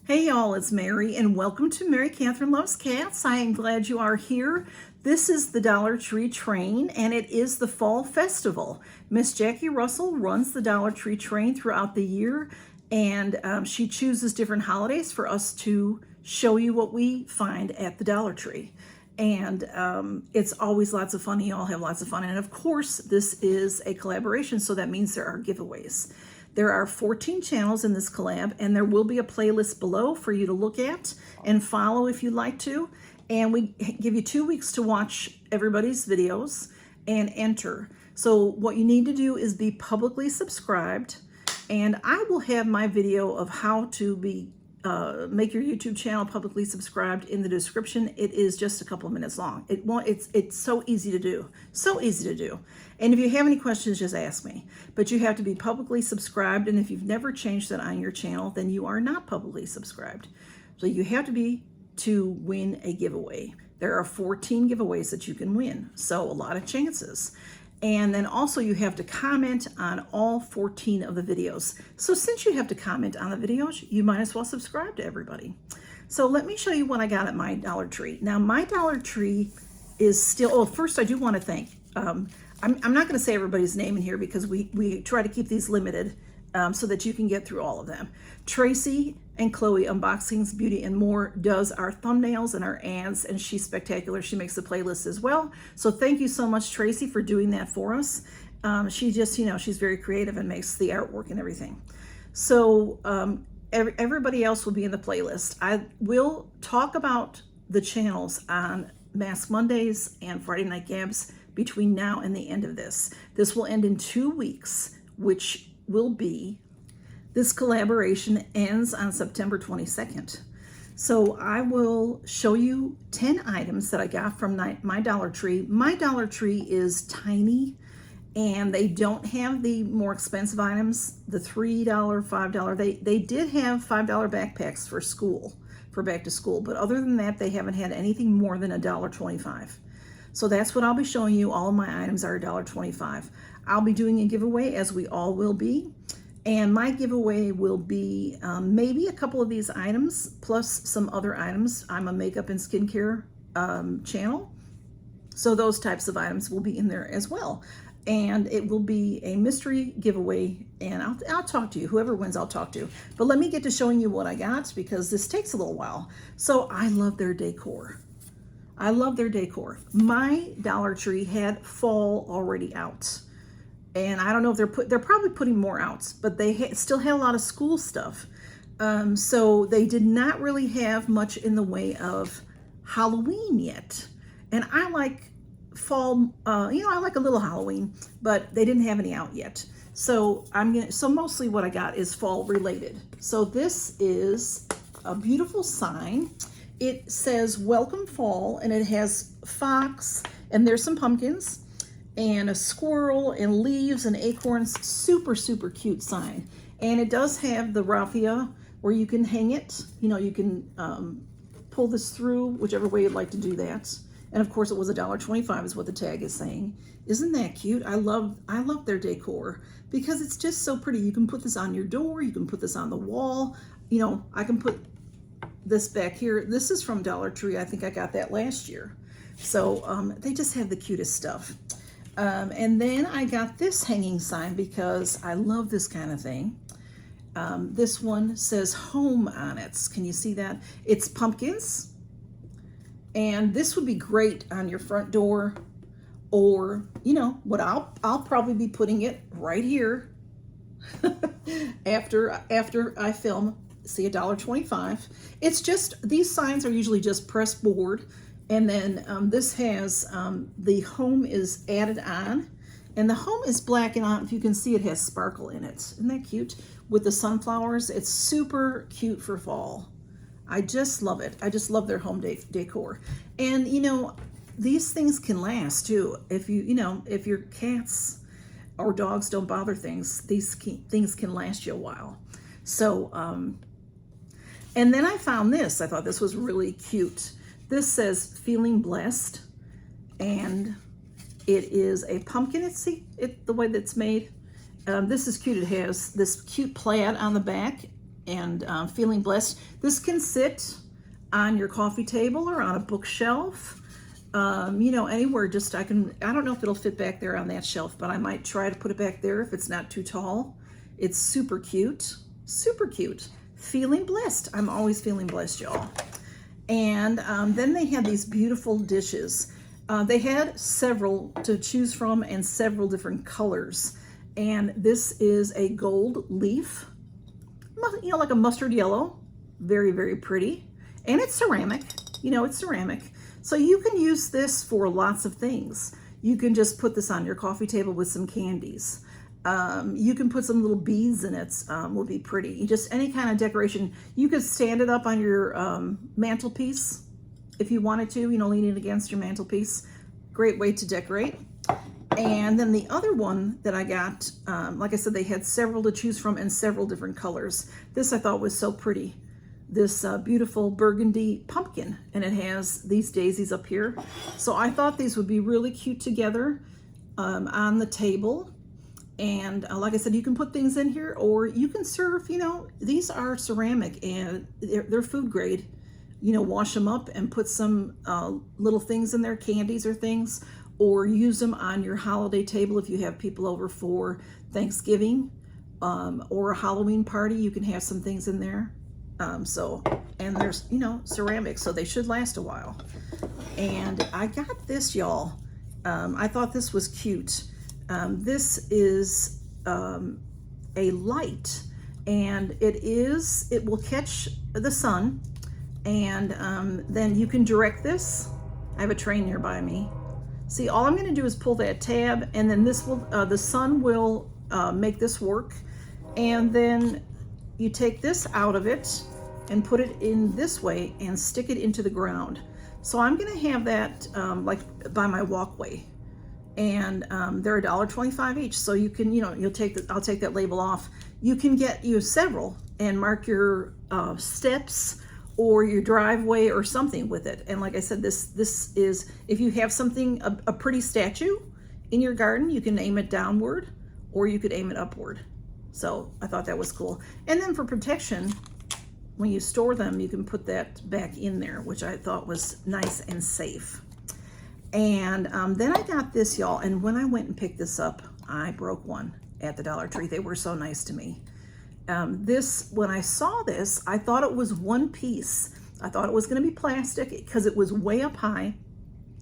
Hey y'all, it's Mary and welcome to Mary Catherine Loves Cats. I am glad you are here. This is the Dollar Tree Train and it is the Fall Festival. Miss Jackie Russell runs the Dollar Tree Train throughout the year and she chooses different holidays for us to show you what we find at the Dollar Tree. And it's always lots of fun. You all have lots of fun. And of course, this is a collaboration, so that means there are giveaways. There are 14 channels in this collab, and there will be a playlist below for you to look at and follow if you'd like to. And we give you 2 weeks to watch everybody's videos and enter. So what you need to do is be publicly subscribed, and I will have my video of how to be make your YouTube channel publicly subscribed in the description. It is just a couple of minutes long. It's so easy to do, so easy to do. And if you have any questions, just ask me. But you have to be publicly subscribed, and if you've never changed that on your channel, then you are not publicly subscribed. So you have to be to win a giveaway. There are 14 giveaways that you can win, so a lot of chances. And then also you have to comment on all 14 of the videos. So since you have to comment on the videos, you might as well subscribe to everybody. So let me show you what I got at my Dollar Tree. Now my Dollar Tree is still, oh, first I do want to thank, I'm not going to say everybody's name in here because we try to keep these limited so that you can get through all of them. Tracy and Chloe Unboxings, Beauty and More does our thumbnails and our ads, and she's spectacular. She makes the playlist as well. So thank you so much, Tracy, for doing that for us. She just, she's very creative and makes the artwork and everything. So everybody else will be in the playlist. I will talk about the channels on Mask Mondays and Friday Night Gabs between now and the end of this. This will end in 2 weeks, which will be, this collaboration ends on September 22nd. So I will show you 10 items that I got from my Dollar Tree. My Dollar Tree is tiny and they don't have the more expensive items, the $3, $5. They did have $5 backpacks for school, for back to school, but other than that, they haven't had anything more than $1.25. So that's what I'll be showing you. All of my items are $1.25. I'll be doing a giveaway, as we all will be. And my giveaway will be maybe a couple of these items plus some other items. I'm a makeup and skincare channel, so those types of items will be in there as well. And it will be a mystery giveaway, and I'll talk to you. Whoever wins, I'll talk to. But let me get to showing you what I got, because this takes a little while. So I love their decor. I love their decor. My Dollar Tree had fall already out. And I don't know if they're probably putting more out, but they still had a lot of school stuff. So they did not really have much in the way of Halloween yet. And I like fall, I like a little Halloween, but they didn't have any out yet. So so mostly what I got is fall related. So this is a beautiful sign. It says welcome fall, and it has fox, and there's some pumpkins, and a squirrel and leaves and acorns. Super, super cute sign. And it does have the raffia where you can hang it. You can pull this through whichever way you'd like to do that. And of course it was $1.25 is what the tag is saying. Isn't that cute? I love their because it's just so pretty. You can put this on your door. You can put this on the wall. I can put this back here. This is from Dollar Tree. I think I got that last year. So they just have the cutest stuff. And then I got this hanging sign because I love this kind of thing. This one says home on it. Can you see that? It's pumpkins. And this would be great on your front door, or, what I'll probably be putting it right here after I film. See, $1.25. It's just, these signs are usually just pressed board. And then this has, the home is added on, and the home is black, and if you can see, it has sparkle in it. Isn't that cute? With the sunflowers, it's super cute for fall. I just love it. I just love their home decor. And these things can last too. If if your cats or dogs don't bother things, these things can last you a while. So, and then I found this. I thought this was really cute. This says feeling blessed, and it is a pumpkin. The way that's made. This is cute. It has this cute plaid on the back, and feeling blessed. This can sit on your coffee table or on a bookshelf. You know, anywhere. Just I don't know if it'll fit back there on that shelf, but I might try to put it back there if it's not too tall. It's super cute, super cute. Feeling blessed. I'm always feeling blessed, y'all. And then they had these beautiful dishes. They had several to choose from and several different colors. And this is a gold leaf, you know, like a mustard yellow. Very, very pretty. And it's ceramic. You know, it's ceramic. So you can use this for lots of things. You can just put this on your coffee table with some candies. You can put some little beads in it, will be pretty. Just any kind of decoration. You could stand it up on your mantelpiece if you wanted to, you know, lean it against your mantelpiece. Great way to decorate. And then the other one that I got, like I said, they had several to choose from and several different colors. This I thought was so pretty. This beautiful burgundy pumpkin, and it has these daisies up here. So I thought these would be really cute together on the table. And like I said, you can put things in here, or you can serve, you know, these are ceramic and they're food grade. You know, wash them up and put some little things in there, candies or things, or use them on your holiday table if you have people over for Thanksgiving or a Halloween party. You can have some things in there. And there's, you know, ceramic, so they should last a while. And I got this, y'all. I thought this was cute. This is a light, and it will catch the sun, and then you can direct this. I have a train nearby me. See, all I'm going to do is pull that tab, and then this will the sun will make this work, and then you take this out of it and put it in this way and stick it into the ground. So I'm going to have that like by my walkway. And they're $1.25 each, so you can, you know, I'll take that label off. You can get you several and mark your steps or your driveway or something with it. And like I said, this is, if you have something, a pretty statue in your garden, you can aim it downward or you could aim it upward. So I thought that was cool. And then for protection, when you store them, you can put that back in there, which I thought was nice and safe. And then I got this, y'all, and when I went and picked this up, I broke one at the Dollar Tree. They were so nice to me. When I saw this, I thought it was one piece. I thought it was going to be plastic because it was way up high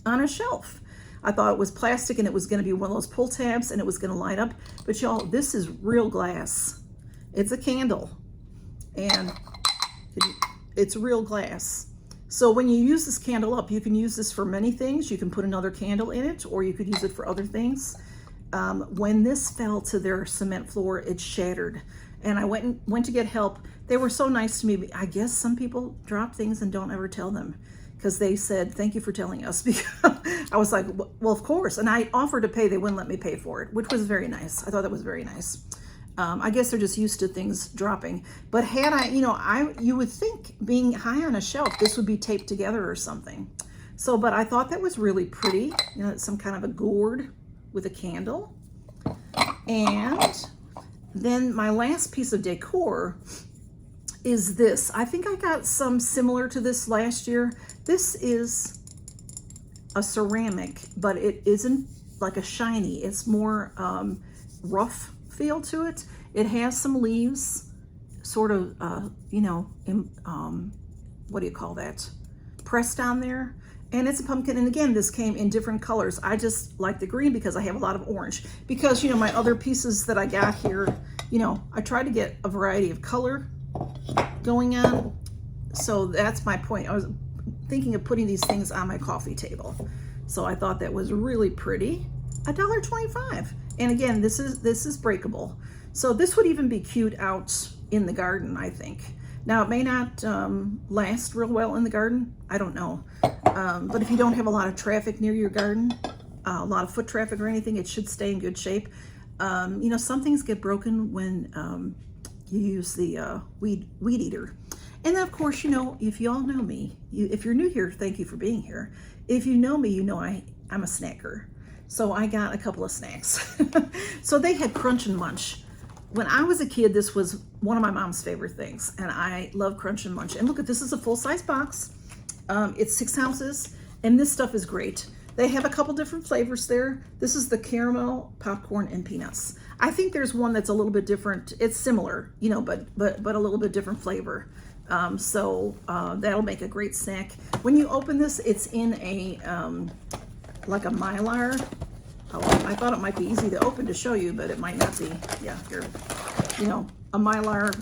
on a shelf. I thought it was plastic and it was going to be one of those pull tabs and it was going to light up. But y'all, this is real glass. It's a candle, and it's real glass. So when you use this candle up, you can use this for many things. You can put another candle in it, or you could use it for other things. When this fell to their cement floor, it shattered. And I went to get help. They were so nice to me. I guess some people drop things and don't ever tell them, because they said, thank you for telling us. Because I was like, well, of course. And I offered to pay. They wouldn't let me pay for it, which was very nice. I thought that was very nice. I guess they're just used to things dropping. But had I, you would think being high on a shelf, this would be taped together or something. So, but I thought that was really pretty. It's some kind of a gourd with a candle. And then my last piece of decor is this. I think I got some similar to this last year. This is a ceramic, but it isn't like a shiny. It's more rough feel to it. It has some leaves, sort of, what do you call that? Pressed on there. And it's a pumpkin. And again, this came in different colors. I just like the green because I have a lot of orange. Because, my other pieces that I got here, I tried to get a variety of color going on. So that's my point. I was thinking of putting these things on my coffee table. So I thought that was really pretty. $1.25. And again, this is breakable. So this would even be cute out in the garden, I think. Now, it may not last real well in the garden. I don't know. But if you don't have a lot of traffic near your garden, a lot of foot traffic or anything, it should stay in good shape. Some things get broken when you use the weed eater. And then, of course, if you all know me, if you're new here, thank you for being here. If you know me, I'm a snacker. So I got a couple of snacks. So they had Crunch and Munch, when I was a kid, this was one of my mom's favorite things, and I love Crunch and Munch. And look at this, is a full-size box. It's 6 ounces, and this stuff is great. They have a couple different flavors there. This is the caramel, popcorn, and peanuts. I think there's one that's a little bit different. It's similar, you know, but a little bit different flavor. That'll make a great snack. When you open this, it's in a like a Mylar. Oh, I thought it might be easy to open to show you, but it might not be. Yeah, here, you know, a Mylar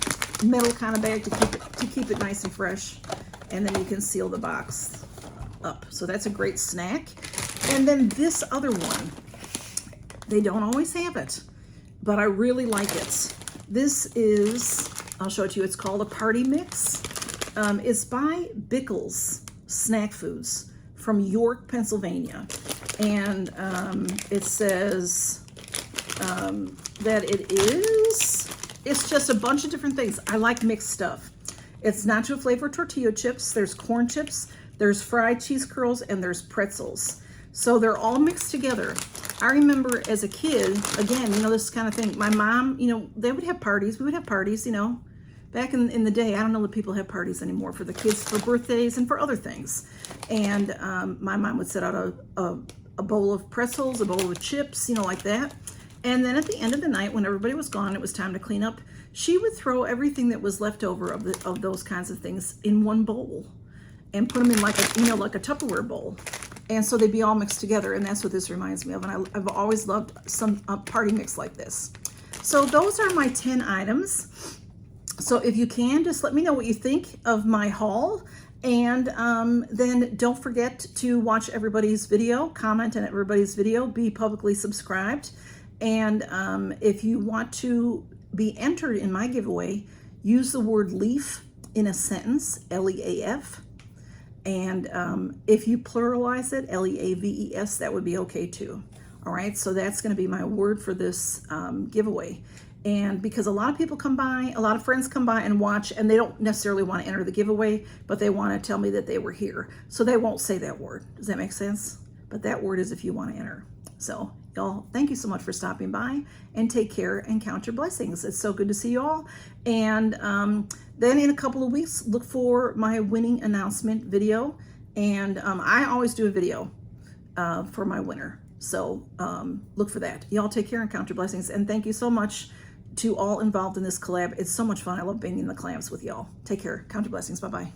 metal kind of bag to keep it nice and fresh, and then you can seal the box up. So that's a great snack. And then this other one, they don't always have it, but I really like it. This is, I'll show it to you. It's called a Party Mix. It's by Bickles Snack Foods from York, Pennsylvania. And it says that it's just a bunch of different things. I like mixed stuff. It's nacho flavored tortilla chips, there's corn chips, there's fried cheese curls, and there's pretzels. So they're all mixed together. I remember as a kid, again, you know, this kind of thing, my mom, you know, they would have parties, we would have parties, you know, back in the day. I don't know that people have parties anymore for the kids, for birthdays and for other things. And my mom would set out a bowl of pretzels, a bowl of chips, you know, like that. And then at the end of the night, when everybody was gone, it was time to clean up, she would throw everything that was left over of those kinds of things in one bowl and put them in like a, you know, like a Tupperware bowl. And so they'd be all mixed together, and that's what this reminds me of. And I've always loved some party mix like this. So those are my 10 items. So if you can, just let me know what you think of my haul. And then don't forget to watch everybody's video, comment on everybody's video, be publicly subscribed. And if you want to be entered in my giveaway, use the word leaf in a sentence, L-E-A-F. And if you pluralize it, L-E-A-V-E-S, that would be okay too. All right, so that's going to be my word for this giveaway. And because a lot of people come by, a lot of friends come by and watch, and they don't necessarily want to enter the giveaway, but they want to tell me that they were here. So they won't say that word. Does that make sense? But that word is if you want to enter. So y'all, thank you so much for stopping by, and take care and count your blessings. It's so good to see you all. And then in a couple of weeks, look for my winning announcement video. And I always do a video for my winner. So look for that. Y'all take care and count your blessings. And thank you so much to all involved in this collab. It's so much fun. I love banging the clamps with y'all. Take care. Count your blessings. Bye-bye.